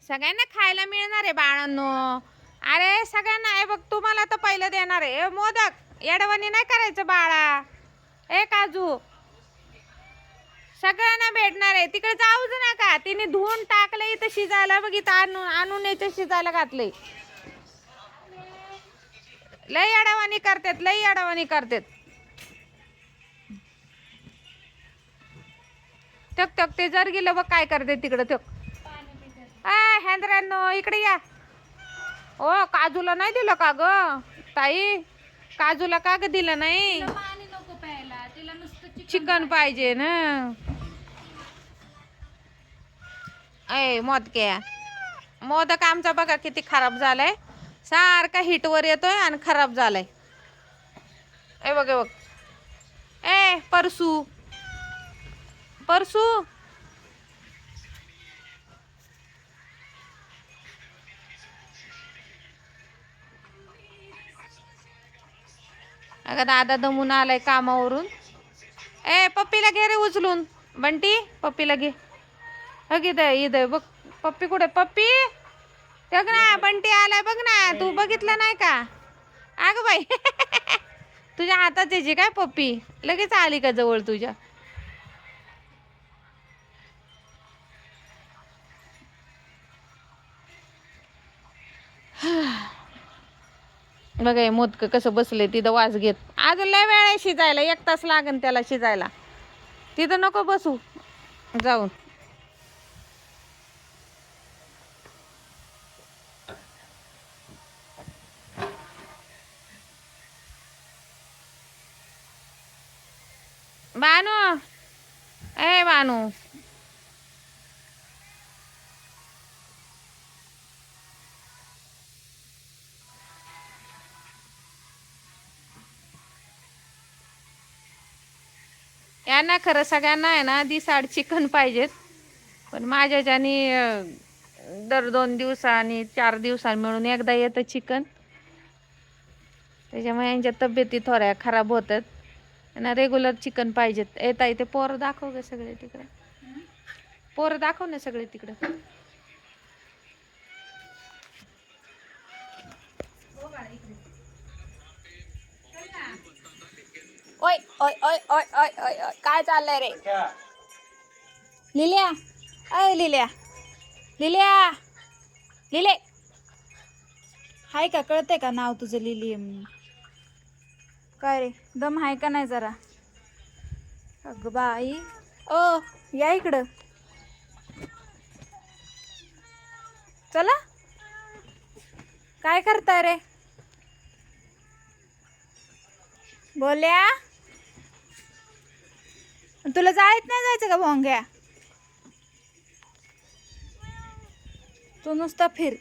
सगळ्यांना खायला मिळणार आहे बाळांनो. अरे सगळ्यांना आहे बघ, तुम्हाला तर पहिलं देणार आहे. मोदक येडवणी नाही करायचं बाळा. ए काजू सगळ्यांना भेटणार आहे. तिकडे जाऊच नका. तिने धुवून टाकलंय इथं शिजायला. बघ इथं आणून याचं शिजायला घातलंय. लई अडवाणी करतात, लई अडवाणी करतात. तक तक ते जर गेलं बघ काय करते तिकडं. तक हॅन्द्रांनो इकडे या. ओ काजूला नाही दिलं का ग ताई? काजूला का ग दिलं नाही? चिकन पाहिजे ना. ए मोदक्या मोदक आमचा बघा किती खराब झालाय. सारखा हिटवर येतोय आणि खराब झालाय. ए बघ बघ. ए परसू परसू अगं दादा दमून आलाय कामावरून. ए पप्पीला घे रे उचलून. बंटी पप्पीला घे. इथं बघ पप्पी कुठे? पप्पी बघ ना, बंटी आलाय बघ ना. तू बघितलं नाही का? अगं बाई तुझ्या हातात यायची काय पप्पी? लगेच आली का जवळ तुझ्या? बघा मोदक कसं बसले तिथं वास घेत. अजून लय वेळ आहे शिजायला. 1 तास लागेल त्याला शिजायला. तिथं नको बसू जाऊन. बानू ए बानू यांना खरं सगळ्यांना आहे ना दिसाड चिकन पाहिजेत. पण माझ्याच्यानी दर 2 दिवसांनी 4 दिवसांनी मिळून एकदा येतं चिकन. त्याच्यामुळे यांच्या तब्येती थोड्या खराब होतात. त्यांना रेग्युलर चिकन पाहिजेत. येता इथे पोरं दाखव ग सगळे तिकडे. पोरं दाखव ना सगळे तिकडे. ओय ओय ओय ओय ओय ओय ओय काय चाललंय रे? लिल्या अय लिल्या लिल्या लिले हाय का? कळतंय का नाव तुझं लिली म्हणून? काय रे दम हाय का नाही जरा? अगं बाई ओ या इकडं. चला काय करताय रे? बोल्या तुला जायत नाही जायचं का भोंग्या? तू नुसता फिर.